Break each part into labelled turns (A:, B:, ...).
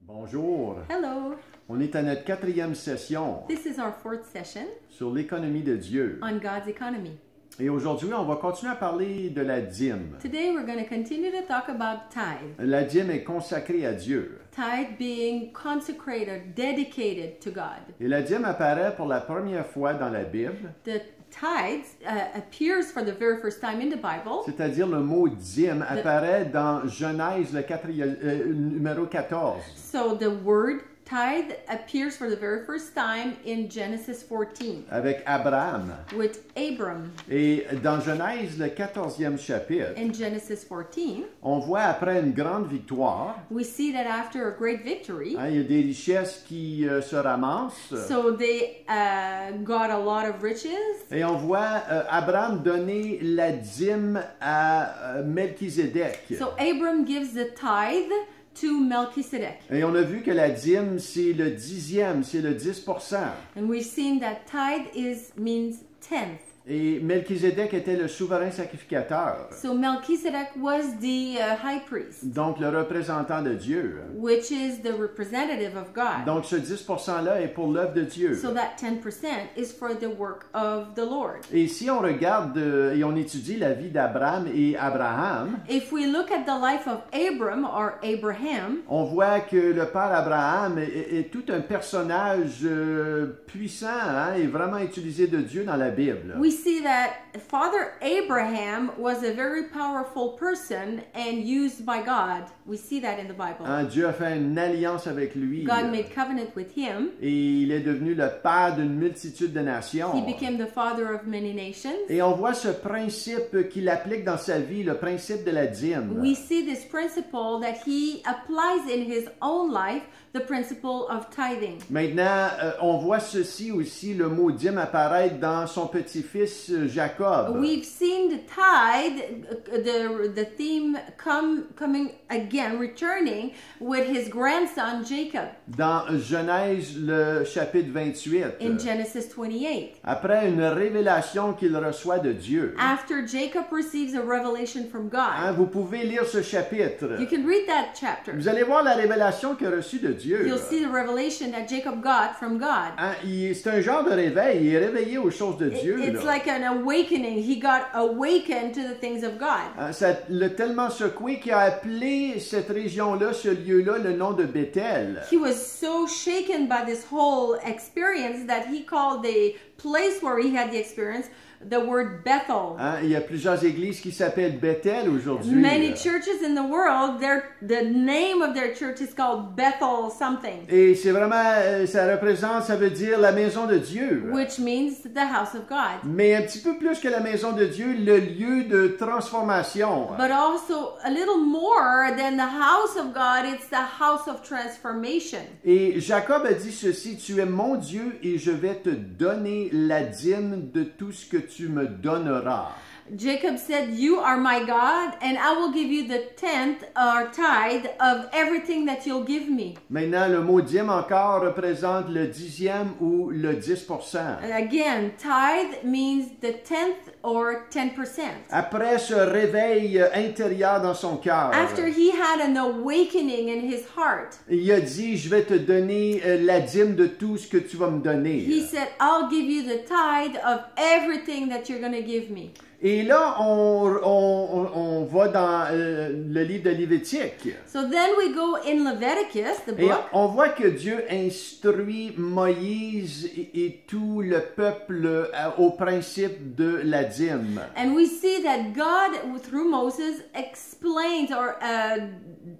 A: Bonjour.
B: Hello.
A: On est à notre 4e session
B: This is our fourth session
A: sur l'économie de Dieu.
B: on God's economy.
A: Et aujourd'hui, on va continuer à parler de la dîme.
B: Today we're going to continue to talk about tithe.
A: La dîme est consacrée à Dieu.
B: Tithe being consecrated, dedicated to God.
A: Et la dîme apparaît pour la première fois dans la Bible,
B: The tithe appears for the very first time in the Bible.
A: c'est-à-dire le mot dîme apparaît dans Genèse numéro 14.
B: So the word tithe appears for the very first time in Genesis 14
A: Avec Abraham.
B: with Abram.
A: Et dans Genèse, le 14e chapitre,
B: In Genesis 14,
A: on voit après une grande victoire,
B: we see that after a great victory,
A: il y a des richesses qui se ramassent.
B: so they got a lot of riches.
A: Et on voit Abraham donner la dîme à Melchizedek.
B: So Abram gives the tithe to Melchizedek.
A: Et on a vu que la dîme, c'est le 10e, c'est le 10%.
B: And we've seen that tithe means tenth.
A: Et Melchizedek était le souverain sacrificateur,
B: So Melchizedek was the high priest,
A: donc le représentant de Dieu.
B: which is the representative of God.
A: Donc ce 10%-là est pour l'œuvre de Dieu.
B: So that 10% is for the work of the Lord.
A: Et si on regarde et on étudie la vie d'Abraham et Abraham,
B: If we look at the life of Abram or Abraham,
A: on voit que le père Abraham est tout un personnage puissant et vraiment utilisé de Dieu dans la Bible.
B: we see that Father Abraham was a very powerful person and used by God. We see that in the Bible.
A: Dieu a fait une alliance avec lui.
B: God made covenant with him.
A: Et il est devenu le père d'une multitude de nations.
B: He became the father of many nations.
A: Et on voit ce principe qu'il applique dans sa vie, le principe de la dîme.
B: We see this principle that he applies in his own life, the principle of tithing.
A: Maintenant, on voit ceci aussi, le mot dîme apparaître dans son petit-fils Jacob.
B: We've seen the tithe, the theme coming again, returning with his grandson Jacob
A: Dans Genèse, le chapitre 28.
B: in Genesis 28.
A: Après une révélation qu'il reçoit de Dieu.
B: After Jacob receives a revelation from God.
A: Vous pouvez lire ce chapitre.
B: You can read that chapter.
A: Vous allez voir la révélation qu'il a reçue de Dieu.
B: You'll see the revelation that Jacob got from God.
A: C'est un genre de réveil. Il est réveillé aux choses de Dieu.
B: It's
A: là.
B: like an awakening. He got awakened to the things of God.
A: Ça l'a tellement secoué qu'il a appelé cette région-là, ce lieu-là, le nom de Bethel.
B: He was so shaken by this whole experience that he called the place where he had the experience the word Bethel.
A: Il y a plusieurs églises qui s'appellent Bethel aujourd'hui.
B: Many churches in the world, the name of their church is called Bethel something,
A: Et c'est vraiment, ça veut dire la maison de Dieu.
B: which means the house of God.
A: Mais un petit peu plus que la maison de Dieu, le lieu de transformation.
B: But also a little more than the house of God, it's the house of transformation.
A: Et Jacob a dit ceci, tu es mon Dieu et je vais te donner la dîme de tout ce que tu me donneras.
B: Jacob said, "You are my God, and I will give you the tenth or tithe of everything that you'll give me."
A: Maintenant, le mot dîme encore représente le 10e ou le 10%.
B: And again, tithe means the tenth or 10%.
A: Après ce réveil intérieur dans son cœur,
B: After he had an awakening in his heart,
A: il a dit, je vais te donner la dîme de tout ce que tu vas me donner.
B: he said, "I'll give you the tithe of everything that you're going to give me."
A: Et là, on va dans le livre de Lévitique.
B: So then we go in Leviticus, the
A: Et
B: book,
A: on voit que Dieu instruit Moïse et tout le peuple au principe de la dîme.
B: and we see that God, through Moses, explains or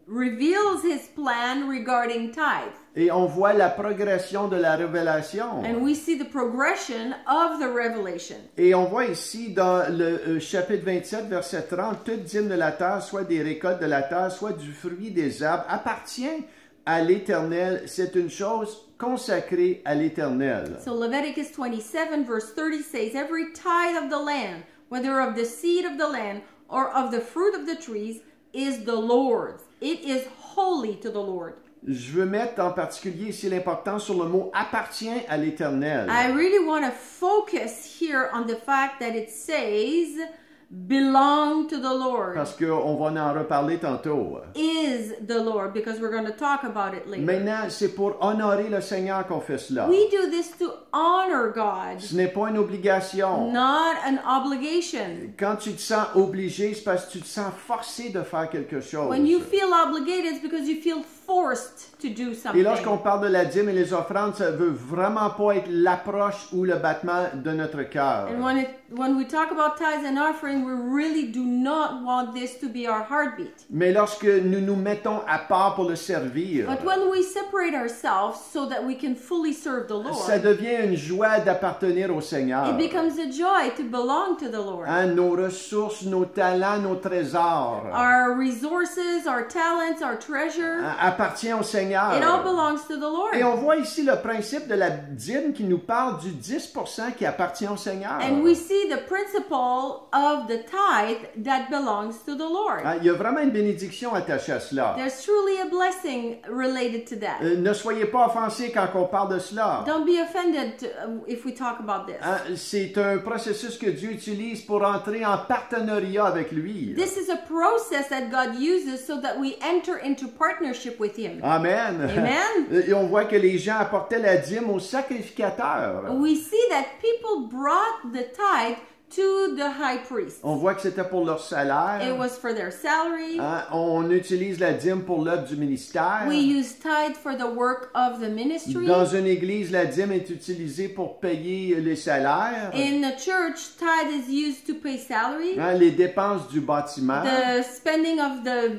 B: reveals his plan regarding tithe.
A: Et on voit la progression de la révélation.
B: And we see the progression of the revelation.
A: Et on voit ici dans le chapitre 27, verset 30, toute dîme de la terre, soit des récoltes de la terre, soit du fruit des arbres, appartient à l'Éternel. C'est une chose consacrée à l'Éternel.
B: So Leviticus 27 verse 30 says, "Every tithe of the land, whether of the seed of the land or of the fruit of the trees, is the Lord's. It is holy to the Lord."
A: Je veux mettre en particulier ici l'importance sur le mot appartient à l'Éternel.
B: I really want to focus here on the fact that it says belong to the Lord,
A: Parce qu'on va en reparler tantôt.
B: is the Lord, because we're going to talk about it later.
A: Maintenant, c'est pour honorer le Seigneur qu'on fait cela.
B: We do this to honor God,
A: Ce n'est pas une obligation.
B: not an obligation.
A: Quand tu te sens obligé, c'est parce que tu te sens forcé de faire quelque chose.
B: When you feel obligated, it's because you feel forced to do
A: Et lorsqu'on
B: something.
A: parle de la dîme et les offrandes, ça veut vraiment pas être l'approche ou le battement de notre cœur.
B: And when we talk about tithes and offering, we really do not want this to be our heartbeat.
A: Mais lorsque nous nous mettons à part pour le servir,
B: But when we separate ourselves so that we can fully serve the
A: ça
B: Lord,
A: devient une joie d'appartenir au Seigneur.
B: it becomes a joy to belong to the Lord.
A: Hein, nos ressources, nos talents, nos trésors
B: Our resources, our talents, our treasure,
A: appartiennent au Seigneur.
B: it all belongs to the
A: Et
B: Lord.
A: on voit ici le principe de la dîme qui nous parle du 10% qui appartient au Seigneur.
B: And we see the principle of the tithe that belongs to the Lord.
A: Hein, il y a vraiment une bénédiction attachée à cela.
B: There's truly a blessing related to that.
A: Ne soyez pas offensés quand on parle de cela.
B: Don't be offended if we talk about this.
A: Hein, c'est un processus que Dieu utilise pour entrer en partenariat avec lui.
B: This is a process that God uses so that we enter into partnership with Him.
A: Amen.
B: Amen.
A: Et on voit que les gens apportaient la dîme au sacrificateur.
B: We see that people brought the tithe to the high priest.
A: On voit que c'était pour leur salaire.
B: It was for their salary.
A: Hein, on utilise la dîme pour l'œuvre du ministère.
B: We use tithe for the work of the ministry.
A: Dans une église, la dîme est utilisée pour payer les salaires,
B: In the church, tithe is used to pay salary.
A: hein, les dépenses du bâtiment,
B: The spending of the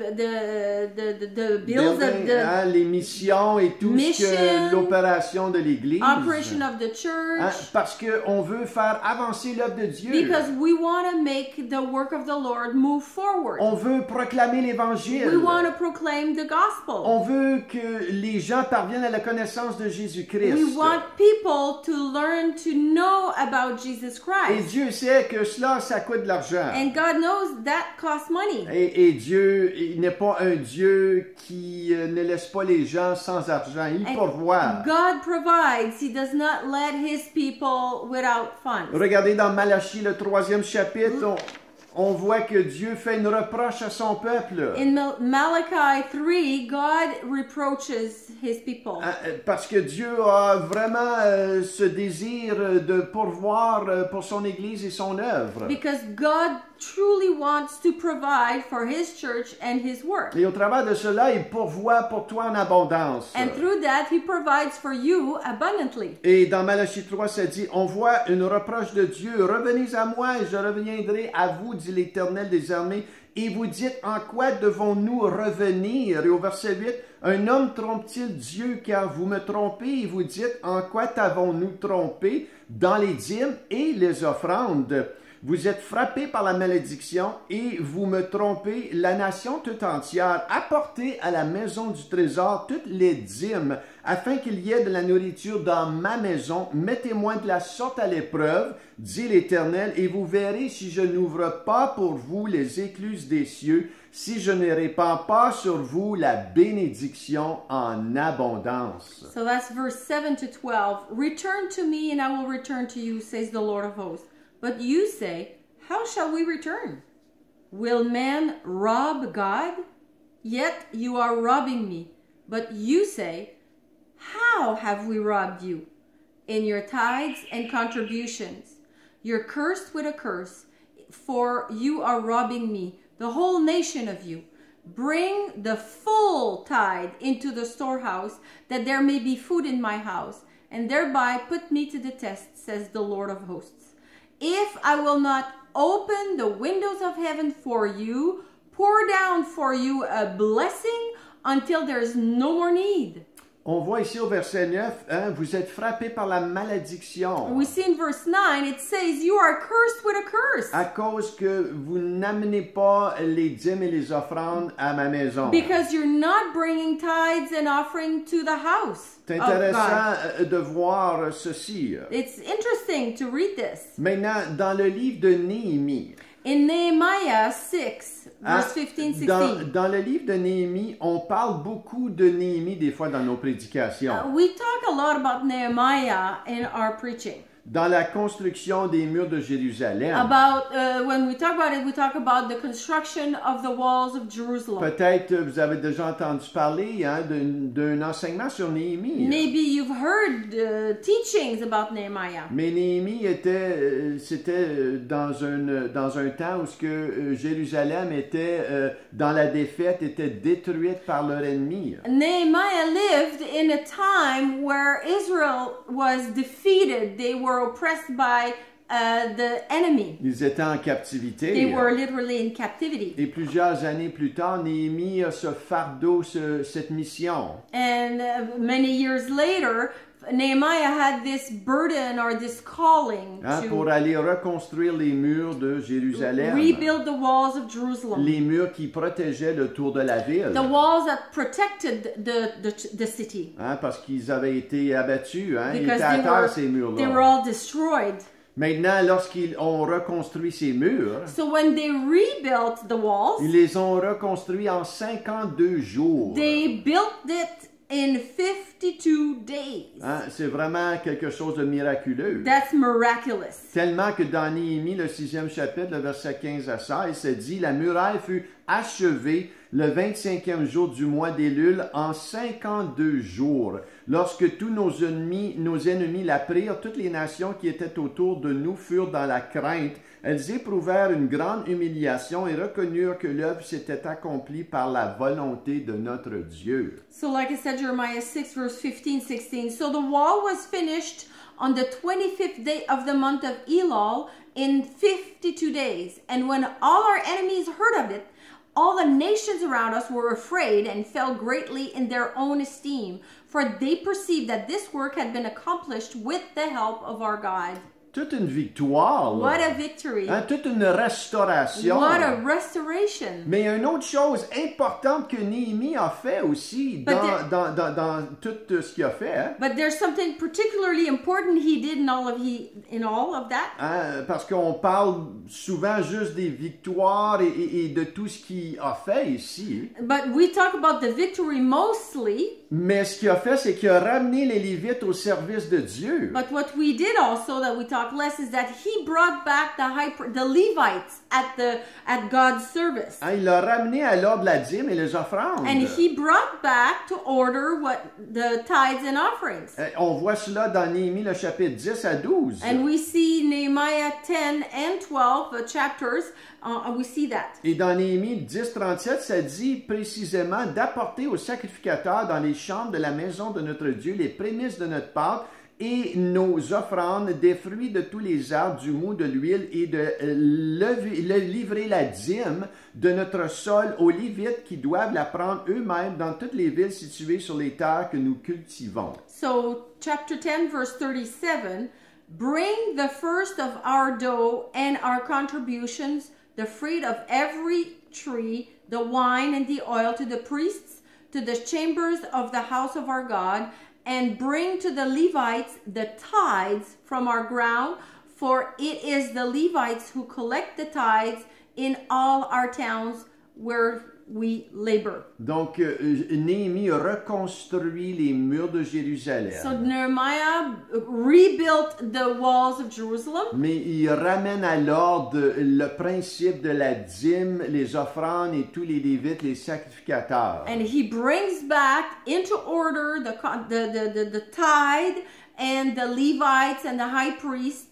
B: bills of
A: building,
B: the
A: hein, les missions et tout ce
B: mission,
A: que l'opération de l'église.
B: operation of the
A: Hein,
B: church.
A: parce qu'on veut faire avancer l'œuvre de Dieu.
B: Because we want to make the work of the Lord move forward.
A: On veut proclamer l'Évangile.
B: We want to proclaim the gospel.
A: On veut que les gens parviennent à la connaissance de Jésus-Christ.
B: We want people to learn to know about Jesus
A: Et
B: Christ.
A: Dieu sait que cela, ça coûte de l'argent.
B: And God knows that costs money.
A: Et Dieu, il n'est pas un Dieu qui ne laisse pas les gens sans argent. Il
B: And
A: pourvoit.
B: God provides. He does not let His people without funds.
A: Regardez dans Malachie, le 3e chapitre, on voit que Dieu fait une reproche à son peuple.
B: In Malachi 3, God reproaches His people.
A: Parce que Dieu a vraiment ce désir de pourvoir pour son Église et son œuvre.
B: Because God truly wants to provide for His church and His work.
A: Et au travers de cela, il pourvoit pour toi en abondance.
B: And through that, He provides for you abundantly.
A: Et dans Malachie 3, ça dit, on voit une reproche de Dieu. Revenez à moi et je reviendrai à vous, dit l'Éternel des armées. Et vous dites, en quoi devons-nous revenir? Et au verset 8, un homme trompe-t-il Dieu car vous me trompez? Et vous dites, en quoi t'avons-nous trompé? Dans les dîmes et les offrandes. Vous êtes frappés par la malédiction et vous me trompez, la nation toute entière. Apportez à la maison du trésor toutes les dîmes, afin qu'il y ait de la nourriture dans ma maison. Mettez-moi de la sorte à l'épreuve, dit l'Éternel, et vous verrez si je n'ouvre pas pour vous les écluses des cieux, si je ne répands pas sur vous la bénédiction en abondance.
B: So that's verse 7 to 12. Return to me and I will return to you, says the Lord of hosts. But you say, how shall we return? Will man rob God? Yet you are robbing me. But you say, how have we robbed you? In your tithes and contributions. You're cursed with a curse, for you are robbing me, the whole nation of you. Bring the full tithe into the storehouse, that there may be food in my house, and thereby put me to the test, says the Lord of hosts. If I will not open the windows of heaven for you, pour down for you a blessing until there's no more need.
A: On voit ici au verset 9, hein, vous êtes frappés par la malédiction.
B: We see in verse 9, it says, you are cursed with a curse.
A: À cause que vous n'amenez pas les dîmes et les offrandes à ma maison.
B: Because you're not bringing tithes and offering to the house
A: C'est
B: of God.
A: intéressant de voir ceci.
B: It's interesting to read this.
A: Maintenant, dans le livre de Néhémie,
B: In Nehemiah 6, verse 15, 16.
A: dans le livre de Néhémie, on parle beaucoup de Néhémie des fois dans nos prédications.
B: We talk a lot about Nehemiah in our preaching.
A: dans la construction des murs de Jérusalem.
B: About when we talk about it, we talk about the construction of the walls of Jerusalem.
A: Peut-être vous avez déjà entendu parler d'un enseignement sur Néhémie.
B: Maybe you've heard teachings about Nehemiah.
A: Mais Néhémie c'était dans un temps où ce que Jérusalem était dans la défaite, était détruite par leur ennemi.
B: Nehemiah lived in a time where Israel was defeated. They were oppressed by the enemy.
A: Ils étaient en captivité.
B: They were literally in captivity.
A: Et plusieurs années plus tard, Néhémie a ce fardeau, cette mission.
B: And many years later, Nehemiah had this burden or this calling
A: Pour
B: to
A: aller reconstruire les murs de Jérusalem.
B: rebuild the walls of Jerusalem.
A: Les murs qui protégeaient le tour de la ville.
B: The walls that protected the city.
A: Parce qu'ils avaient été abattus. Ils
B: Because
A: étaient à terre, ces
B: they were
A: murs-là.
B: all destroyed.
A: Maintenant, lorsqu'ils ont reconstruit ces murs,
B: So when they rebuilt the walls,
A: ils les ont reconstruits en 52 jours.
B: they built it in 52 days.
A: C'est vraiment quelque chose de miraculeux.
B: That's miraculous.
A: Tellement que dans Néhémie, le 6e chapitre, le verset 15 à 16, c'est dit, la muraille fut achevée le 25e jour du mois d'Élul en 52 jours. Lorsque tous nos ennemis la prirent, toutes les nations qui étaient autour de nous furent dans la crainte. Elles éprouvèrent une grande humiliation et reconnurent que l'œuvre s'était accomplie par la volonté de notre Dieu.
B: So like I said, Jeremiah 6 verse 15-16. So the wall was finished on the 25th day of the month of Elul in 52 days. And when all our enemies heard of it, all the nations around us were afraid and fell greatly in their own esteem, for they perceived that this work had been accomplished with the help of our God.
A: Toute une victoire. Là.
B: What a victory.
A: Toute une restauration.
B: What a restoration.
A: Mais il y a une autre chose importante que Néhémie a fait aussi dans tout ce qu'il a fait.
B: But there's something particularly important he did in all of that.
A: Parce qu'on parle souvent juste des victoires et de tout ce qu'il a fait ici.
B: But we talk about the victory mostly.
A: Mais ce qu'il a fait, c'est qu'il a ramené les Lévites au service de Dieu.
B: But what we did also that we talk less is that he brought back the Levites at God's service.
A: Il l'a ramené à l'ordre de la dîme et les offrandes.
B: And he brought back to order the tithes and offerings.
A: On voit cela dans Néhémie le chapitre 10 à 12.
B: And we see Nehemiah 10 and 12 chapters. We see that.
A: Et dans Néhémie 10:37, ça dit précisément d'apporter aux sacrificateurs dans les chambres de la maison de notre Dieu les prémices de notre pâte et nos offrandes, des fruits de tous les arbres, du mou, de l'huile, et de livrer la dîme de notre sol aux Lévites qui doivent la prendre eux-mêmes dans toutes les villes situées sur les terres que nous cultivons.
B: So, chapter 10, verse 37, bring the first of our dough and our contributions, the fruit of every tree, the wine and the oil to the priests, to the chambers of the house of our God, and bring to the Levites the tithes from our ground, for it is the Levites who collect the tithes in all our towns where we labor.
A: Donc, Néhémie reconstruit les murs de Jérusalem.
B: So Nehemiah rebuilt the walls of Jerusalem.
A: Mais il ramène à l'ordre le principe de la dîme, les offrandes et tous les Lévites, les sacrificateurs.
B: And he brings back into order the tithe and the Levites and the high priests.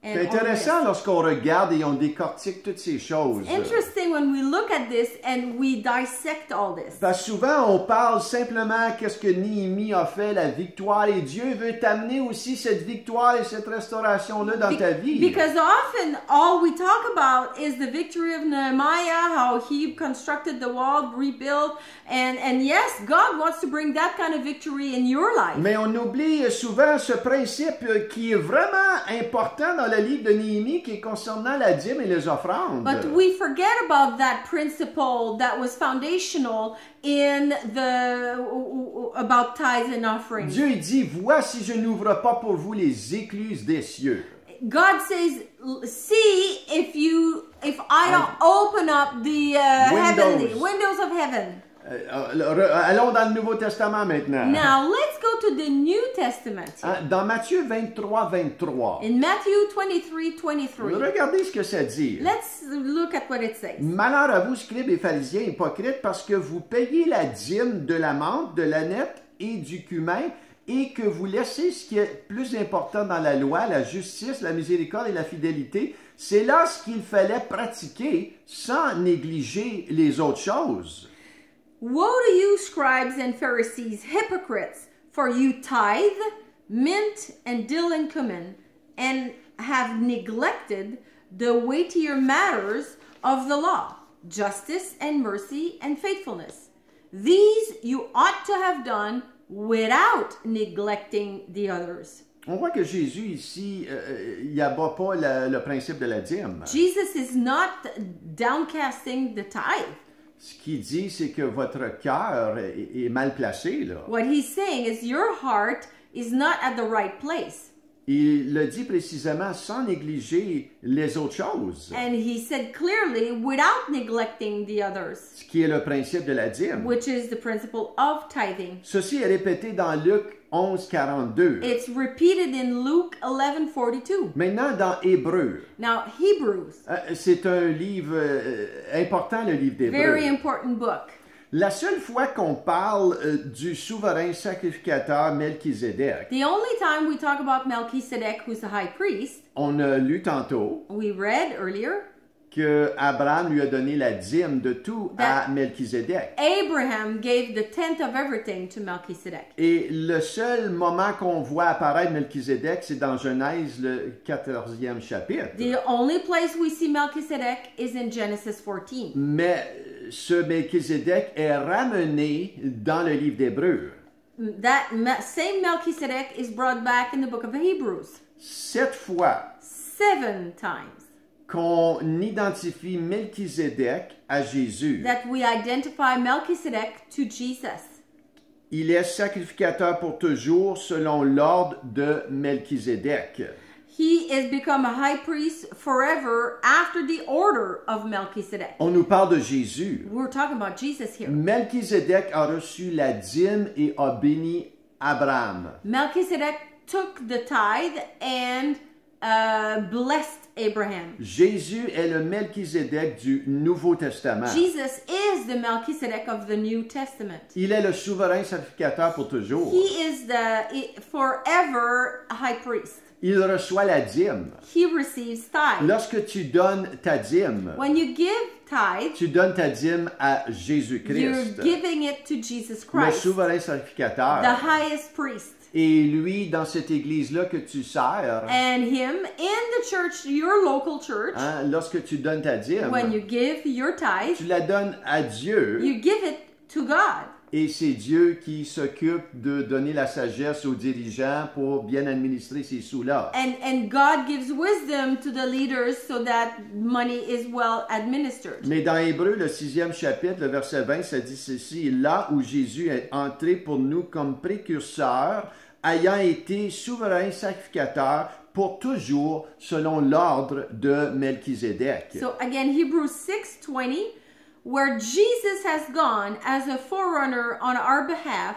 A: C'est intéressant lorsqu'on regarde et on décortique toutes ces choses.
B: Interesting when we look at this and we dissect all this.
A: Parce que souvent on parle simplement qu'est-ce que Néhémie a fait, la victoire, et Dieu veut t'amener aussi cette victoire et cette restauration-là dans ta vie.
B: Because often all we talk about is the victory of Nehemiah, how he constructed the wall, rebuilt, and yes, God wants to bring that kind of victory in your life.
A: Mais on oublie souvent ce principe qui est vraiment important dans le livre de Néhémie qui est concernant la dîme et les offrandes.
B: But we forget about that principle that was foundational in about tithes and offerings.
A: Dieu dit, voici je n'ouvre pas pour vous les écluses des cieux.
B: God says, see if I don't open up the heavenly windows of heaven.
A: Allons dans le Nouveau Testament maintenant.
B: Now let's go go to the New Testament,
A: Dans Matthieu 23, 23,
B: in Matthew 23:23,
A: regardez ce que ça dit.
B: let's look at what it says.
A: Malheur à vous, scribes et pharisiens hypocrites, parce que vous payez la dîme de la menthe, de l'âneth et du cumin, et que vous laissez ce qui est plus important dans la loi, la justice, la miséricorde et la fidélité. C'est là ce qu'il fallait pratiquer sans négliger les autres choses.
B: Woe to you, scribes and Pharisees, hypocrites, for you tithe, mint, and dill and cumin, and have neglected the weightier matters of the law, justice and mercy and faithfulness. These you ought to have done without neglecting the others.
A: On voit que Jésus ici, il n'abat pas le principe de la dîme.
B: Jesus is not downcasting the tithe.
A: Ce qu'il dit, c'est que votre cœur est mal placé, là.
B: What he's saying is your heart is not at the right place.
A: Il le dit précisément sans négliger les autres choses,
B: And he said clearly, without neglecting the others,
A: ce qui est le principe de la dîme.
B: which is the principle of tithing.
A: Ceci est répété dans Luc 11, 42.
B: It's repeated in Luke 11:42.
A: Maintenant, dans Hébreux,
B: Now, Hebrews,
A: c'est un livre important, le livre
B: very
A: d'Hébreux.
B: important book.
A: La seule fois qu'on parle du souverain sacrificateur Melchizedek,
B: The only time we talk about Melchizedek, who's the high priest,
A: on a lu tantôt
B: we read earlier,
A: que Abraham lui a donné la dîme de tout à Melchizedek.
B: Abraham gave the tenth of everything to Melchizedek.
A: Et le seul moment qu'on voit apparaître Melchizedek, c'est dans Genèse, le 14e chapitre.
B: The only place we see Melchizedek is in Genesis 14.
A: Mais ce Melchizedek est ramené dans le livre d'Hébreux.
B: Same Melchizedek is brought back in the book of Hebrews
A: 7 fois
B: 7 times.
A: qu'on identifie Melchizedek à Jésus.
B: That we identify Melchizedek to Jesus.
A: Il est sacrificateur pour toujours selon l'ordre de Melchizedek.
B: He is become a high priest forever after the order of Melchizedek.
A: On nous parle de Jésus.
B: We're talking about Jesus here.
A: Melchizedek a reçu la dîme et a béni Abraham.
B: Melchizedek took the tithe and blessed Abraham.
A: Jésus est le Melchizedek du Nouveau Testament.
B: Jesus is the Melchizedek of the New Testament.
A: Il est le souverain sacrificateur pour toujours.
B: He is the forever high priest.
A: Il reçoit la dîme.
B: He receives tithe.
A: Lorsque tu donnes ta dîme,
B: When you give tithe,
A: tu donnes ta dîme à
B: you're
A: Jésus-Christ,
B: giving it to Jesus
A: le
B: Christ,
A: souverain
B: the
A: sacrificateur.
B: highest priest.
A: Et lui, dans cette église-là que tu sers,
B: And him in the church, your local church,
A: hein, lorsque tu donnes ta dîme,
B: when you give your tithe,
A: tu la donnes à Dieu.
B: you give it to God.
A: Et c'est Dieu qui s'occupe de donner la sagesse aux dirigeants pour bien administrer ces sous-là.
B: And God gives wisdom to the leaders so that money is well administered.
A: Mais dans Hébreux, le 6e chapitre, le verset 20, ça dit ceci: là où Jésus est entré pour nous comme précurseur, ayant été souverain sacrificateur pour toujours selon l'ordre de Melchizedek.
B: So again, Hebrews 6:20, where Jesus has gone as a forerunner on our behalf,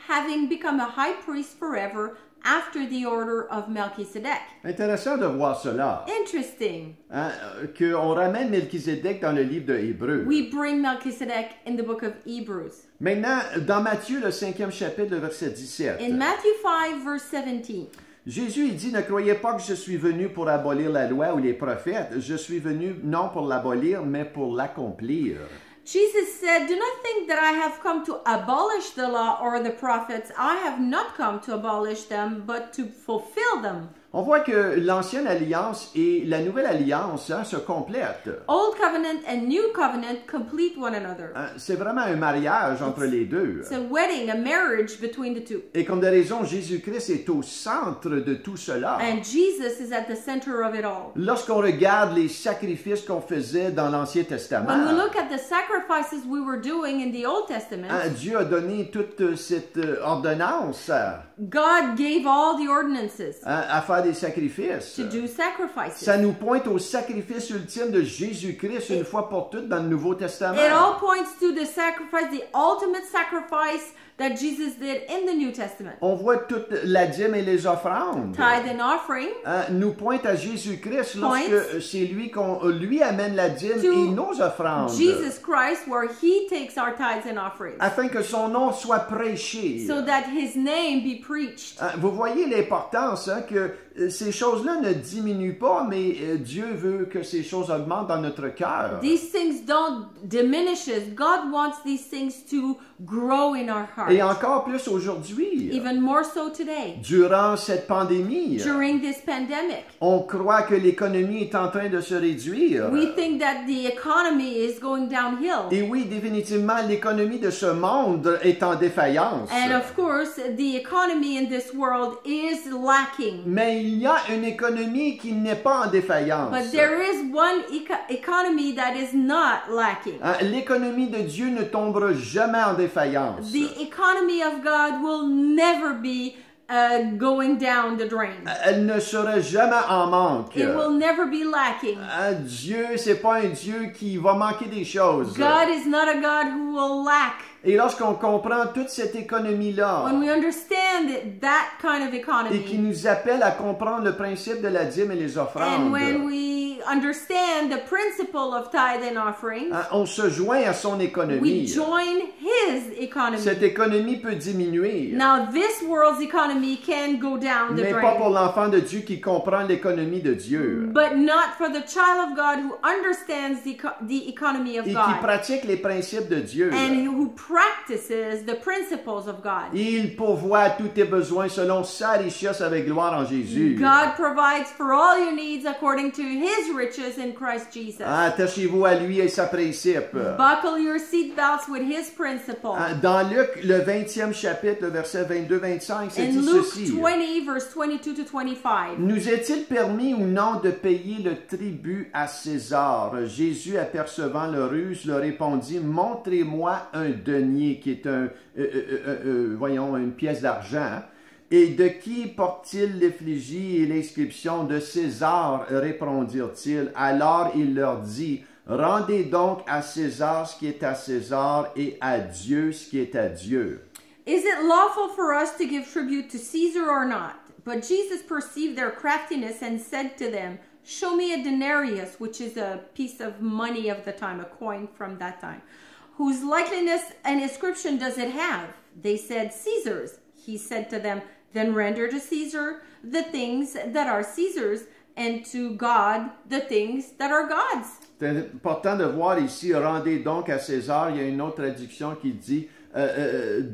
B: having become a high priest forever after the order of Melchizedek.
A: Intéressant de voir cela,
B: Interesting.
A: hein, qu'on ramène Melchizedek dans le livre de Hébreux.
B: We bring Melchizedek in the book of Hebrews.
A: Maintenant, dans Matthieu, le 5e chapitre, le verset 17.
B: In Matthew 5, verse 17,
A: Jésus il dit: ne croyez pas que je suis venu pour abolir la loi ou les prophètes. Je suis venu non pour l'abolir, mais pour l'accomplir.
B: Jesus said, "Do not think that I have come to abolish the law or the prophets. I have not come to abolish them, but to fulfill them."
A: On voit que l'ancienne alliance et la nouvelle alliance se complètent.
B: Old covenant and new covenant complete one another.
A: C'est vraiment un mariage entre les deux.
B: It's a wedding, a marriage between the two.
A: Et comme de raison, Jésus-Christ est au centre de tout cela.
B: And Jesus is at the center of it all.
A: Lorsqu'on regarde les sacrifices qu'on faisait dans l'Ancien Testament,
B: When we look at the sacrifices we were doing in the Old Testament,
A: Dieu a donné toute cette ordonnance
B: God gave all the ordinances
A: à faire faire des sacrifices.
B: to do sacrifices.
A: Ça nous pointe au sacrifice ultime de Jésus-Christ une fois pour toutes dans le Nouveau Testament.
B: It all points to the sacrifice, the ultimate sacrifice that Jesus did in the New Testament.
A: On voit toute la dîme et les offrandes.
B: Tithe and offering
A: Nous pointe à Jésus-Christ
B: Points
A: lorsque c'est lui qu'on lui amène la dîme
B: to
A: et nos offrandes.
B: Jesus Christ, where he takes our tithes and offerings,
A: Afin que son nom soit prêché.
B: so that his name be preached.
A: Vous voyez l'importance que ces choses-là ne diminuent pas, mais Dieu veut que ces choses augmentent dans notre cœur.
B: These things don't diminishes. God wants these things to grow in our heart.
A: Et encore plus aujourd'hui,
B: Even more so today,
A: durant cette pandémie,
B: during this pandemic.
A: on croit que l'économie est en train de se réduire.
B: We think that the economy is going downhill.
A: Et oui, définitivement, l'économie de ce monde est en défaillance.
B: And of course, the economy in this world is lacking.
A: Mais il y a une économie qui n'est pas en défaillance.
B: But there is one economy that is not lacking.
A: L'économie de Dieu ne tombera jamais en défaillance.
B: The economy of God will never be going down the drain.
A: Elle ne sera jamais en manque.
B: It will never be lacking.
A: Dieu, c'est pas un Dieu qui va manquer des choses.
B: God is not a God who will lack.
A: Et lorsqu'on comprend toute cette économie-là,
B: When we understand that kind of
A: et qui
B: economy,
A: nous appelle à comprendre le principe de la dîme et les
B: and
A: offrandes,
B: when we understand the principle of tithe and offering,
A: on se joint à son
B: we
A: économie.
B: join his economy.
A: Cette économie peut diminuer,
B: Now, this world's economy can go down the
A: mais pas pour
B: drain,
A: l'enfant de Dieu qui comprend l'économie de Dieu
B: but not for the child of God who understands the economy of
A: et qui
B: God
A: pratique les principes de Dieu.
B: and who practices the principles of God.
A: Il pourvoit tous tes besoins selon sa richesse avec gloire en Jésus.
B: God provides for all your needs according to his riches in Christ Jesus.
A: Attachez-vous à lui et sa principe.
B: Buckle your seatbelts with his principle.
A: Dans Luc, le 20e chapitre, le verset 22-25, c'est
B: In
A: dit
B: Luke
A: ceci.
B: 20, verse 22 to 25.
A: Nous est-il permis ou non de payer le tribut à César? Jésus, apercevant leur ruse, leur répondit, montrez-moi un denier qui est voyons, une pièce d'argent. Et de qui porte-t-il l'effigie et l'inscription? De César, répondirent-ils. Alors il leur dit, rendez donc à César ce qui est à César et à Dieu ce qui est à Dieu.
B: Is it lawful for us to give tribute to Caesar or not? But Jesus perceived their craftiness and said to them, show me a denarius, which is a piece of money of the time, a coin from that time. Whose likeness and inscription does it have? They said, Caesar's. He said to them, then render to Caesar the things that are Caesar's, and to God the things that are God's.
A: C'est important de voir ici, rendez donc à César. Il y a une autre traduction qui dit,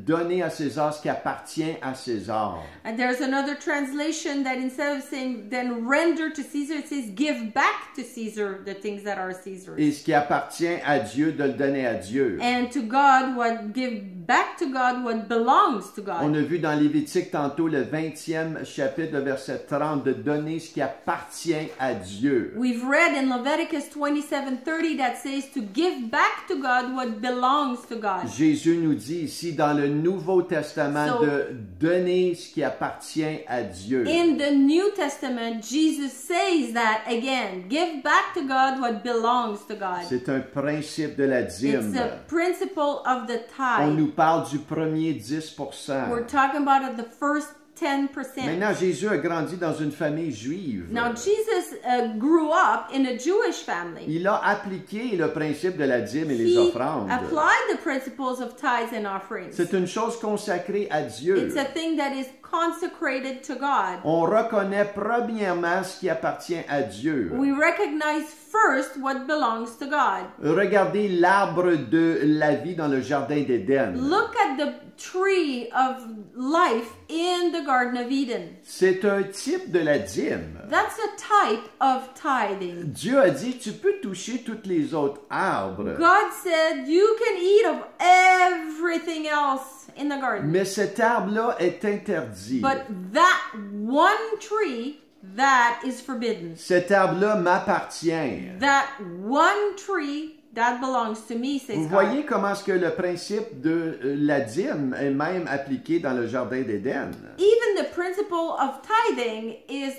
A: donnez à César ce qui appartient à César.
B: And there's another translation that instead of saying, then render to Caesar, it says, give back to Caesar the things that are Caesar's.
A: Et ce qui appartient à Dieu, de le donner à Dieu.
B: And to God, give back to God what belongs to
A: On
B: God.
A: a vu dans Lévitique tantôt le 20e chapitre, le verset 30, de donner ce qui appartient à Dieu.
B: We've read in Leviticus 27:30 that says to give back to God what belongs to God.
A: Jésus nous dit ici dans le Nouveau Testament
B: So-
A: de donner ce qui appartient à Dieu.
B: In the New Testament, Jesus says that again, give back to God what belongs to God.
A: C'est un principe de la
B: It's
A: dîme.
B: the principle of the
A: On
B: tithe.
A: nous parle du premier 10%.
B: We're talking about the first 10%.
A: Maintenant, Jésus a grandi dans une famille juive.
B: Now, Jesus grew up in a Jewish family.
A: Il a appliqué le principe de la dîme et les
B: He
A: offrandes.
B: applied the principles of tithes and offerings.
A: C'est une chose consacrée à Dieu.
B: It's a thing that is consecrated to God.
A: On reconnaît premièrement ce qui appartient à Dieu.
B: We recognize first what belongs to God.
A: Regardez l'arbre de la vie dans le jardin d'Éden.
B: Look at the tree of life in the Garden of Eden.
A: C'est un type de la dîme.
B: That's a type of tithing.
A: Dieu a dit, tu peux toucher tous les autres arbres,
B: God said you can eat of everything else in the garden.
A: mais cet arbre-là est interdit.
B: But that one tree, that is forbidden.
A: Cet arbre-là m'appartient.
B: That one tree, that belongs to me, says
A: Vous
B: God.
A: voyez comment est-ce que le principe de la dîme est même appliqué dans le jardin d'Éden.
B: Even the principle of tithing is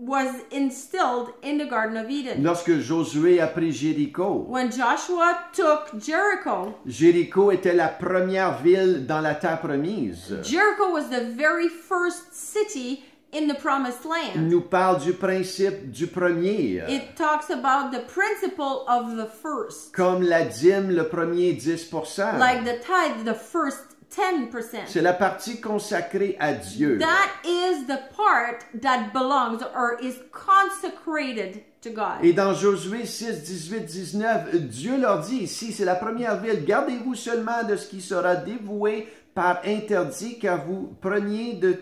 B: was instilled in the Garden of Eden.
A: Lorsque Josué a pris Jéricho,
B: When Joshua took Jericho,
A: Jéricho était la première ville dans la terre promise.
B: Jericho was the very first city in the promised land.
A: Il nous parle du principe du premier.
B: It talks about the principle of the first.
A: Comme la dîme, le premier 10%.
B: Like the tithe, the first 10%.
A: C'est la partie consacrée à Dieu.
B: That is the part that belongs or is consecrated to God.
A: Et dans Josué 6, 18, 19, Dieu leur dit ici, c'est la première ville, gardez-vous seulement de ce qui sera dévoué par interdit, car vous preniez de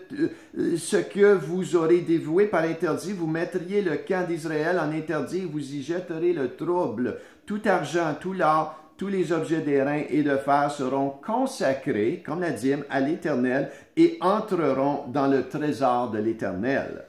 A: ce que vous aurez dévoué par interdit, vous mettriez le camp d'Israël en interdit, vous y jetterez le trouble. Tout argent, tout l'or, tous les objets d'airain et de fer seront consacrés, comme la dîme, à l'Éternel et entreront dans le trésor de l'Éternel.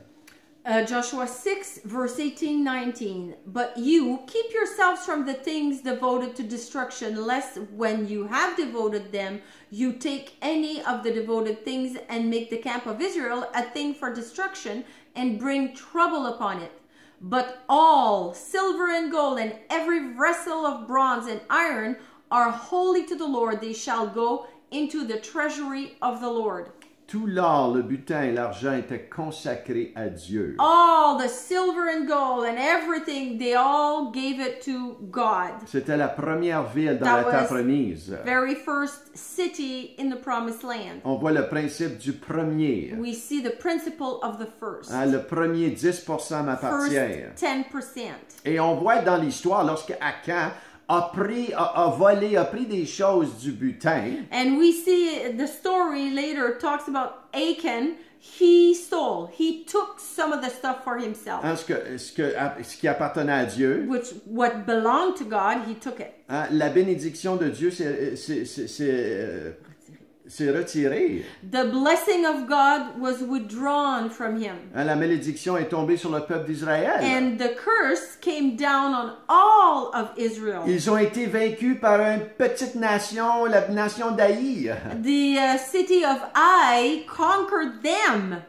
B: Joshua 6, verse 18-19. But you keep yourselves from the things devoted to destruction, lest when you have devoted them, you take any of the devoted things and make the camp of Israel a thing for destruction and bring trouble upon it. But all silver and gold and every vessel of bronze and iron are holy to the Lord. They shall go into the treasury of the Lord.
A: Tout l'or, le butin et l'argent étaient consacrés à Dieu.
B: All the silver and gold and everything, they all gave it to God.
A: C'était la première ville dans
B: That
A: la terre
B: was
A: promise.
B: Very first city in the promised land.
A: On voit le principe du premier.
B: We see the principle of the first.
A: Hein, le premier 10% m'appartient.
B: First 10%.
A: Et on voit dans l'histoire, lorsque Akan a pris des choses du butin,
B: And we see the story later talks about Achan. He took some of the stuff for himself.
A: hein, ce qui appartenait à Dieu.
B: What belonged to God, he took it.
A: Hein, la bénédiction de Dieu s'est retirée.
B: The blessing of God was withdrawn from him.
A: Hein, la malédiction est tombée sur le peuple d'Israël.
B: And the curse came down on all of Israel.
A: Ils ont été vaincus par une petite nation, la nation d'Aï.
B: The city of Ai conquered them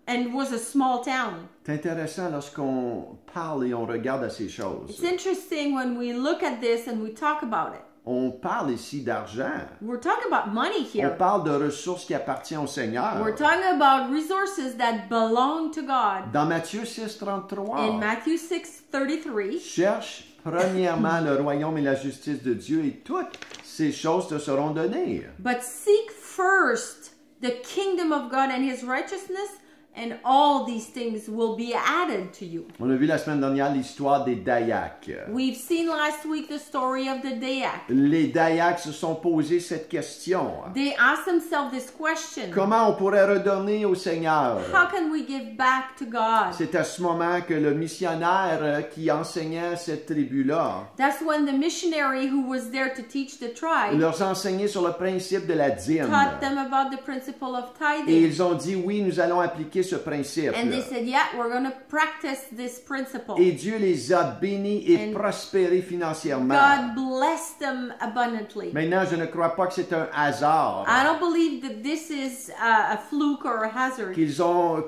B: and was a small town.
A: C'est intéressant lorsqu'on parle et on regarde à ces choses.
B: It's interesting when we look at this and we talk about it.
A: On parle ici d'argent.
B: We're talking about money
A: On
B: here.
A: parle de ressources qui appartiennent au Seigneur.
B: We're talking about resources that belong to God.
A: Dans Matthieu 6, 33,
B: In Matthew 6:33,
A: cherche premièrement le royaume et la justice de Dieu et toutes ces choses te seront données.
B: but seek first the kingdom of God and his righteousness, and all these things will be added to you.
A: On a vu la semaine dernière l'histoire des Dayaks.
B: We've seen last week the story of the Dayak.
A: Les Dayaks se sont posé cette question.
B: They asked themselves this question.
A: Comment on pourrait redonner au Seigneur?
B: How can we give back to God?
A: C'est à ce moment que le missionnaire qui enseignait cette tribu-là
B: That's when the missionary who was there to teach the tribe
A: leur enseignait sur le principe de la dîme.
B: taught them about the principle of
A: Et
B: tithing.
A: ils ont dit, oui, nous allons appliquer ce principe.
B: And they said, yeah, we're going to practice this principle.
A: Et Dieu les a bénis et
B: And
A: prospérés financièrement.
B: God blessed them abundantly.
A: Maintenant, je ne crois pas que c'est un hasard
B: I don't believe that this is a fluke or a hazard.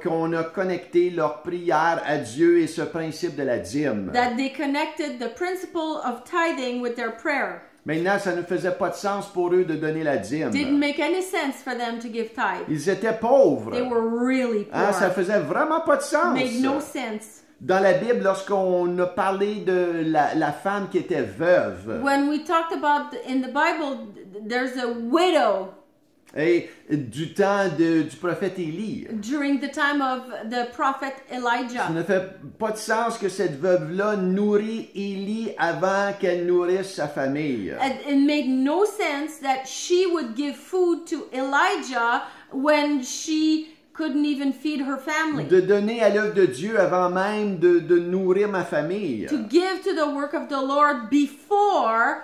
A: qu'on a connecté leur prière à Dieu et ce principe de la dîme.
B: That they connected the principle of tithing with their prayer.
A: Maintenant, ça ne faisait pas de sens pour eux de donner la dîme.
B: Didn't make any sense for them to give tithe.
A: Ils étaient pauvres.
B: They were really poor.
A: Hein, ça faisait vraiment pas de sens.
B: Made no sense.
A: Dans la Bible, lorsqu'on a parlé de la femme qui était veuve,
B: When we talked about in the Bible, there's a widow
A: et du temps du prophète Élie.
B: during the time of the prophet
A: Ça
B: Elijah.
A: ne fait pas de sens que cette veuve-là nourrit Élie avant qu'elle nourrisse sa famille.
B: It made no sense that she would give food to Elijah when she couldn't even feed her family.
A: De donner à l'œuvre de Dieu avant même de nourrir ma famille.
B: To give to the work of the Lord before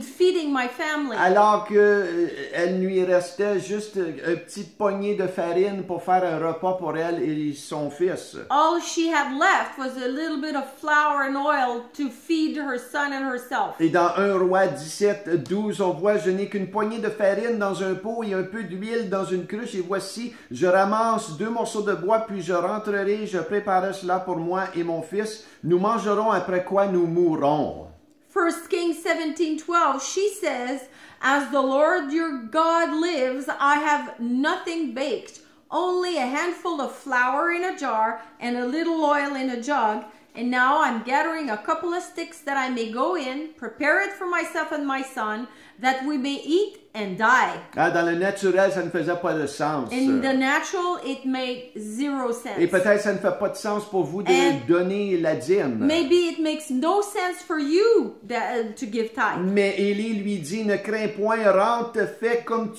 B: feeding my family.
A: Alors que elle lui restait juste un petit poignée de farine pour faire un repas pour elle et son fils.
B: All she had left was a little bit of flour and oil to feed her son and herself.
A: Et dans 1 Roi 17, 12, on voit, je n'ai qu'une poignée de farine dans un pot et un peu d'huile dans une cruche, et voici, je ramasse 2 morceaux de bois, puis je rentrerai, je préparerai cela pour moi et mon fils. Nous mangerons, après quoi nous mourrons.
B: 1 Kings 17:12, she says, "As the Lord your God lives, I have nothing baked, only a handful of flour in a jar and a little oil in a jug. And now I'm gathering a couple of sticks that I may go in, prepare it for myself and my son, that we may eat and die."
A: Ah, dans le naturel, ça ne faisait pas de sens.
B: In the natural, it made zero sense.
A: Et peut-être ça ne fait pas de sens pour vous de
B: And
A: donner la dîme.
B: maybe it makes no sense for you to give tithe.
A: Mais Élie lui dit, ne crains point, rentre, fais comme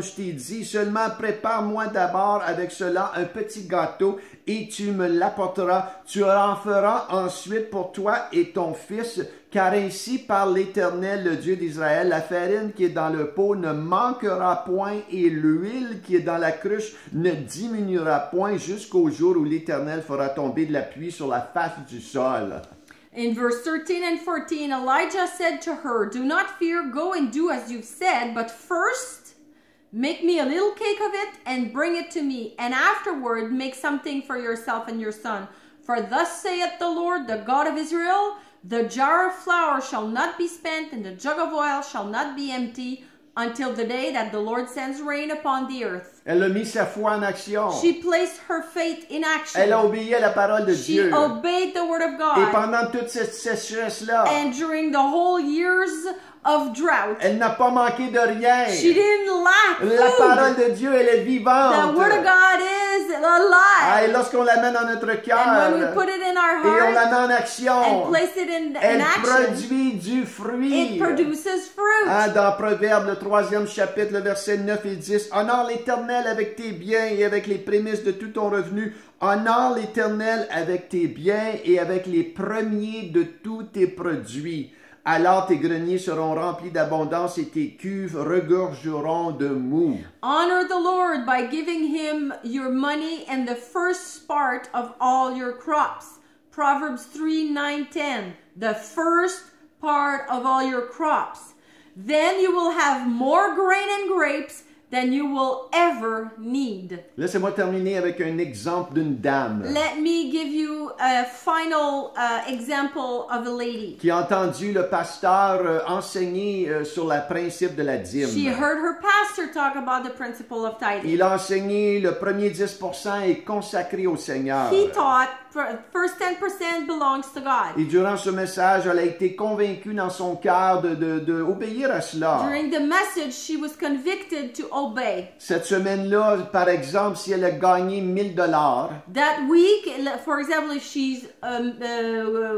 A: je t'ai dit, seulement prépare-moi d'abord avec cela un petit gâteau et tu me l'apporteras. Tu en feras ensuite pour toi et ton fils, car ainsi parle l'Éternel, le Dieu d'Israël, la farine qui est dans le pot ne manquera point et l'huile qui est dans la cruche ne diminuera point jusqu'au jour où l'Éternel fera tomber de la pluie sur la face du sol.
B: In verse 13 and 14, Elijah said to her, "Do not fear, go and do as you've said, but first make me a little cake of it and bring it to me, and afterward make something for yourself and your son. For thus saith the Lord, the God of Israel, the jar of flour shall not be spent, and the jug of oil shall not be empty, until the day that the Lord sends rain upon the earth."
A: Elle a mis sa foi en action.
B: She placed her faith in action.
A: Elle a obéi à la parole de
B: She
A: Dieu.
B: obeyed the word of
A: Et
B: God.
A: pendant toute cette sécheresse-là,
B: And during the whole years of drought,
A: elle n'a pas manqué de rien.
B: she didn't lack
A: La
B: food.
A: parole de Dieu, elle est vivante.
B: The word of God is
A: Ah, et
B: alive.
A: lorsqu'on la met dans notre
B: And
A: cœur
B: when we put it in our
A: et on la
B: heart
A: met en action,
B: and place it in
A: elle
B: action,
A: produit du fruit.
B: it produces fruit.
A: Ah, dans Proverbe, le 3e chapitre, le verset 9 et 10. Honore l'Éternel avec tes biens et avec les prémices de tout ton revenu. Honore l'Éternel avec tes biens et avec les premiers de tous tes produits. Alors tes greniers seront remplis d'abondance et tes cuves regorgeront de mou.
B: Honor the Lord by giving him your money and the first part of all your crops. Proverbs 3:9-10. The first part of all your crops. Then you will have more grain and grapes than you will ever need.
A: Laissez-moi terminer avec un exemple d'une dame
B: Let me give you a final example of a lady.
A: qui a entendu le pasteur enseigner sur le principe de la
B: She
A: dîme.
B: heard her pastor talk about the principle of tithing.
A: Il a enseigné le premier 10% est consacré au Seigneur.
B: He taught first 10% belongs to God.
A: Et durant ce message, elle a été convaincue dans son cœur de obéir à cela.
B: During the message, she was convicted to obey.
A: Cette semaine-là, par exemple, si elle a gagné 1000 $,
B: That week, for example, if she's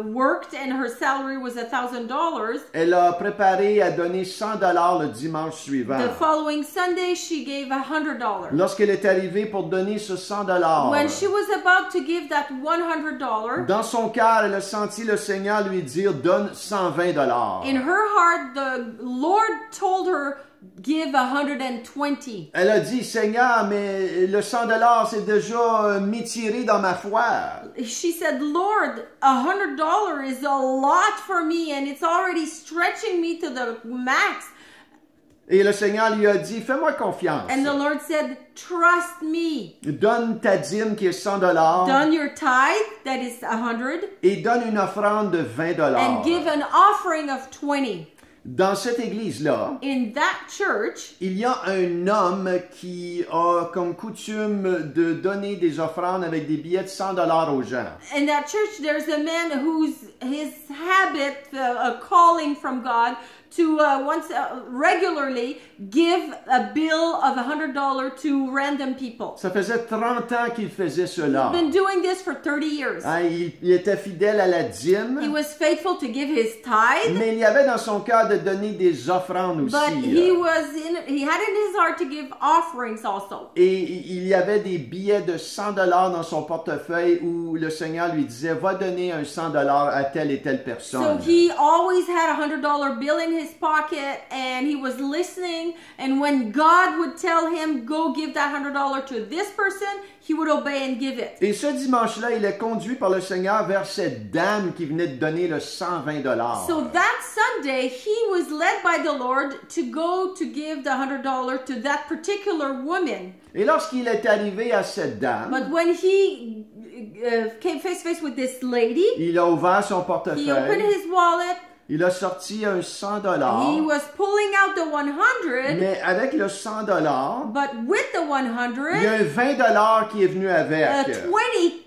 B: worked and her salary was $1,000,
A: elle a préparé à donner 100 $ le dimanche suivant.
B: the following Sunday she gave $100.
A: Lorsqu'elle est arrivée pour donner ce 100 $,
B: When she was about to give that $100,
A: dans son cœur, elle a senti le Seigneur lui dire, donne 120 $.
B: in her heart, the Lord told her, give 120.
A: Elle a dit, Seigneur, mais le 100 $ c'est déjà m'étirer dans ma foi.
B: She said, Lord, $100 is a lot for me and it's already stretching me to the max.
A: Et le Seigneur lui a dit, fais-moi confiance.
B: And the Lord said, trust me.
A: Donne ta dîme qui est 100 $.
B: Done your tithe, that is 100,
A: Et donne une offrande de 20
B: and give
A: $.
B: an offering of 20.
A: Dans cette église-là,
B: In that church,
A: il y a un homme qui a comme coutume de donner des offrandes avec des billets de 100 $ aux gens.
B: in that church, there's a man whose his habit, a calling from God, to regularly give a bill of $100 to random people.
A: Ça faisait 30 ans qu'il faisait cela.
B: He's been doing this for 30 years.
A: Hein, il était fidèle à la dîme,
B: He was faithful to give his tithe,
A: mais il y avait dans son cœur de donner des offrandes
B: but
A: aussi.
B: he had in his heart to give offerings also.
A: Et il y avait des billets de $100 dans son portefeuille où le Seigneur lui disait, va donner un $100 à telle et telle
B: So
A: personne.
B: he always had a $100 bill in his pocket, and he was listening. And when God would tell him, go give that $100 to this person, he would obey and give it.
A: Et ce dimanche-là, il est conduit par le Seigneur vers cette dame qui venait de donner le $120.
B: So that Sunday, he was led by the Lord to go to give the $100 to that particular woman.
A: Et lorsqu'il est arrivé à cette dame,
B: But when he came face to face with this lady,
A: il a ouvert son
B: he opened
A: portefeuille,
B: his wallet.
A: il a sorti un $100,
B: He was pulling out the 100,
A: mais avec le $100,
B: but with the
A: il y a
B: 100,
A: un $20 qui est venu avec.
B: 20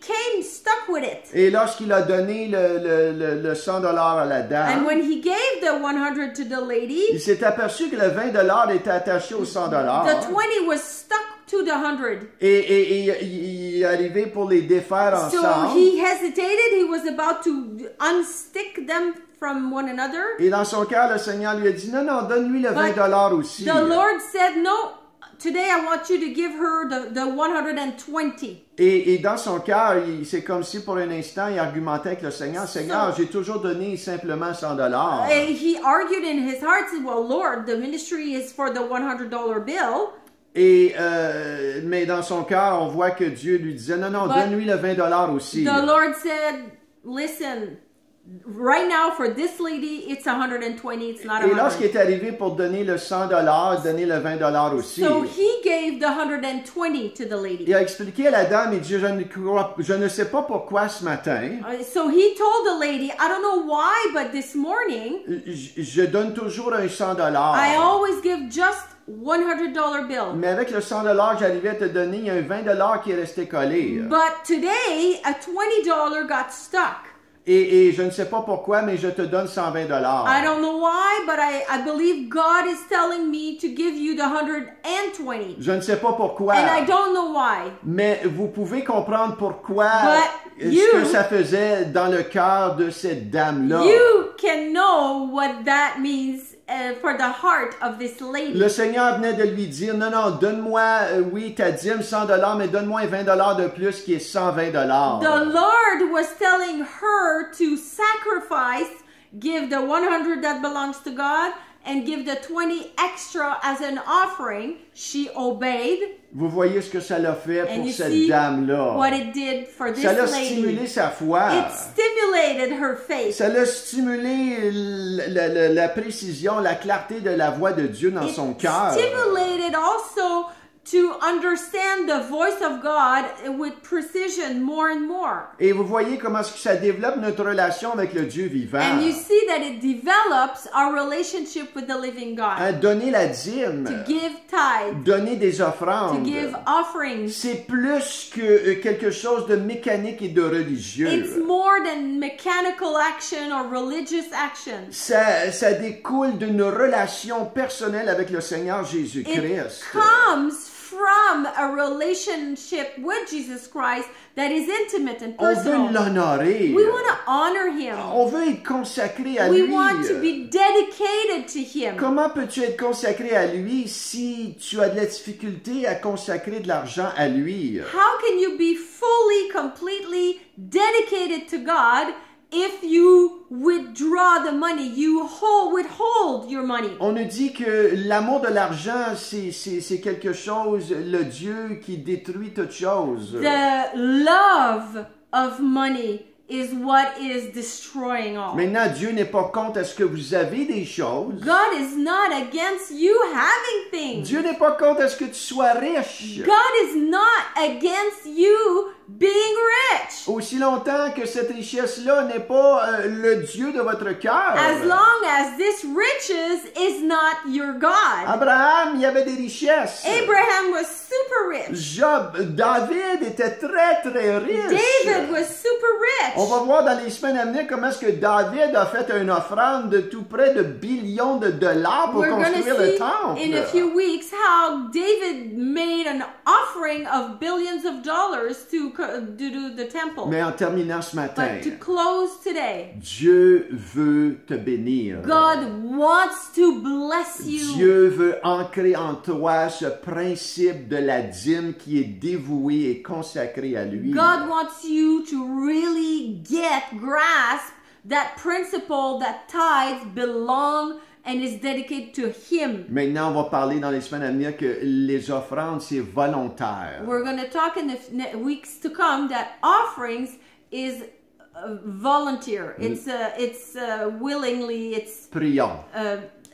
B: came stuck with it.
A: Et lorsqu'il a donné le $100 à la
B: And
A: dame,
B: when he gave the 100 to the
A: il
B: lady,
A: s'est aperçu que le $20 était attaché au $100.
B: the 20 was stuck to the 100.
A: Et il est arrivé pour les défaire
B: So
A: ensemble.
B: he hesitated. He was about to unstick them from one another.
A: Et dans son cœur, le Seigneur lui a dit, non, non, donne-lui le $20 aussi.
B: The Lord said, no, today I want you to give her the 120.
A: Et dans son cœur, c'est comme si pour un instant, il argumentait avec le Seigneur. Seigneur, j'ai toujours donné simplement $100.
B: He argued in his heart, said, well, Lord, the ministry is for the $100 bill.
A: Et, mais dans son cœur, on voit que Dieu lui disait, non, non,
B: But
A: donne-lui le $20 aussi.
B: The Lord said, listen, right now for this lady, it's 120, it's not
A: Et lorsqu'il
B: 100.
A: est arrivé pour donner le $100, donner le $20 aussi,
B: So he gave the 120 to the lady.
A: il a expliqué à la dame, il dit, je ne sais pas pourquoi ce matin,
B: So he told the lady, I don't know why, but this morning,
A: je donne toujours un $100.
B: I always give just $100 bill.
A: Mais avec le $100 que j'arrivais à te donner, il y a un $20 qui est resté collé.
B: But today, a $20 got stuck.
A: Et je ne sais pas pourquoi, mais je te donne $120.
B: I don't know why, but I believe God is telling me to give you the 120.
A: Je ne sais pas pourquoi,
B: And I don't know why.
A: mais vous pouvez comprendre pourquoi
B: But
A: ce que ça faisait dans le cœur de cette dame-là.
B: You can know what that means for the heart of this lady.
A: Le Seigneur venait de lui dire, non, non, donne-moi, oui, ta dîme, $100, mais donne-moi un $20 de plus qui est $120.
B: The Lord was telling her to sacrifice, give the 100 that belongs to God, and give the 20 extra as an offering. She obeyed.
A: Vous voyez ce que ça l'a fait
B: And
A: pour
B: you
A: cette
B: see
A: dame-là.
B: what it did for this
A: Ça l'a
B: lady.
A: stimulé sa foi.
B: It stimulated her faith.
A: Ça l'a stimulé la précision, la clarté de la voix de Dieu dans son cœur.
B: Stimulated also to understand the voice of God with precision more and more.
A: Et vous voyez comment est-ce que ça développe notre relation avec le Dieu vivant.
B: And you see that it develops our relationship with the living God.
A: Hein, donner la dîme,
B: To give tithe,
A: donner des
B: to
A: offrandes,
B: give offerings.
A: c'est plus que quelque chose de mécanique et de religieux.
B: It's more than mechanical action or religious action.
A: Ça découle d'une relation personnelle avec le Seigneur
B: It
A: Jésus-Christ.
B: comes from a relationship with Jesus Christ that is intimate and
A: On veut
B: personal.
A: l'honorer.
B: We want to honor him.
A: On veut être consacré à
B: We
A: lui.
B: want to be dedicated to him.
A: Comment peux-tu être consacré à lui si tu as de la difficulté à consacrer de l'argent à lui?
B: How can you be fully, completely dedicated to God if you withdraw the money, you withhold your money?
A: On nous dit que l'amour de l'argent, c'est quelque chose, le Dieu qui détruit toute chose.
B: The love of money is what is destroying all.
A: Maintenant, Dieu n'est pas contre à ce que vous avez des choses.
B: God is not against you having things.
A: Dieu n'est pas contre à ce que tu sois riche.
B: God is not against you being rich.
A: Aussi longtemps que cette richesse-là n'est pas le Dieu de votre cœur.
B: As long as this riches is not your God.
A: Abraham, il y avait des richesses.
B: Abraham was super rich.
A: David était très, très riche.
B: David was super
A: On va voir dans les semaines à venir comment est-ce que David a fait une offrande de tout près de billions de dollars pour
B: We're going to
A: construire le
B: see
A: temple.
B: in a few weeks how David made an offering of billions of dollars to do the temple.
A: Mais en terminant ce matin,
B: But to close today,
A: Dieu veut te bénir.
B: God wants to bless you.
A: Dieu veut ancrer en toi ce principe de la dîme qui est dévoué et consacré à lui.
B: God wants you to really grasp that principle that tithes belong and is dedicated to Him.
A: Maintenant, on va parler dans les semaines à venir que les offrandes, c'est volontaire.
B: We're going to talk in the weeks to come that offerings is volunteer. It's willingly. It's
A: Prions.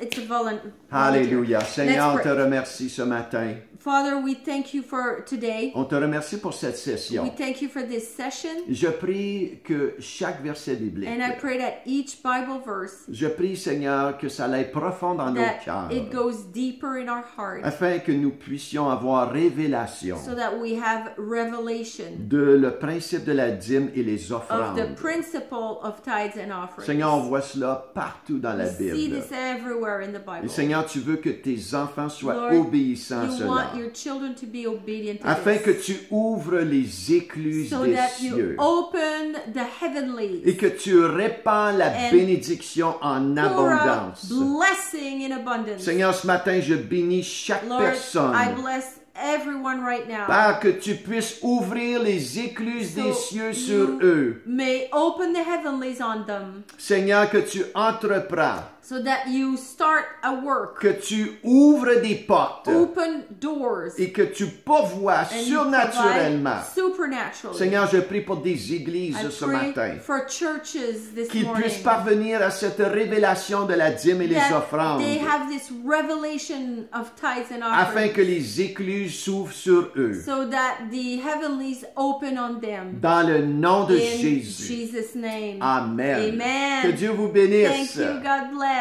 B: it's a volunteer.
A: Alléluia. Seigneur, on
B: Let's
A: te
B: pray.
A: remercie ce matin.
B: Father, we thank you for today.
A: On te remercie pour cette
B: We
A: session.
B: thank you for this session.
A: Je prie que chaque verset biblique,
B: And I pray that each Bible verse,
A: je prie, Seigneur, que ça aille profond dans nos
B: that
A: cœurs,
B: it goes deeper in our heart,
A: afin que nous puissions avoir révélation
B: so that we have revelation
A: de le principe de la dîme et les
B: of
A: offrandes.
B: the principle of tithes and offerings.
A: Seigneur, on voit cela partout dans la
B: We see
A: Bible.
B: this everywhere in the
A: Et
B: Bible.
A: Seigneur, tu veux que tes enfants soient
B: Lord,
A: obéissants à
B: you
A: cela,
B: want your children to be obedient to
A: afin que
B: this,
A: tu ouvres les écluses
B: so
A: des
B: that you
A: cieux
B: open the
A: et
B: heavenlies,
A: que tu répands la
B: and
A: bénédiction en
B: pour
A: abondance.
B: blessing in abundance.
A: Seigneur, ce matin, je bénis chaque
B: Lord, I
A: personne,
B: bless everyone right now.
A: Père, que tu puisses ouvrir les écluses des cieux sur
B: you
A: eux.
B: may open the heavenlies on them,
A: Seigneur, que tu entreprends,
B: so that you start a work,
A: que tu ouvres des portes
B: open doors,
A: et que tu pourvoies
B: and you
A: surnaturellement.
B: provide supernaturally.
A: Seigneur, je prie pour des églises
B: I
A: ce
B: pray
A: matin,
B: for churches this
A: qu'ils
B: morning,
A: puissent parvenir à cette révélation de la dîme et les
B: that
A: offrandes,
B: they have this revelation of tithes and
A: afin
B: offerings,
A: que les écluses s'ouvrent sur eux.
B: so that the heavenlies open on them.
A: Dans le nom de
B: In
A: Jésus.
B: Jesus' name.
A: Amen.
B: Amen.
A: Que Dieu vous
B: Thank
A: bénisse.
B: you. God bless.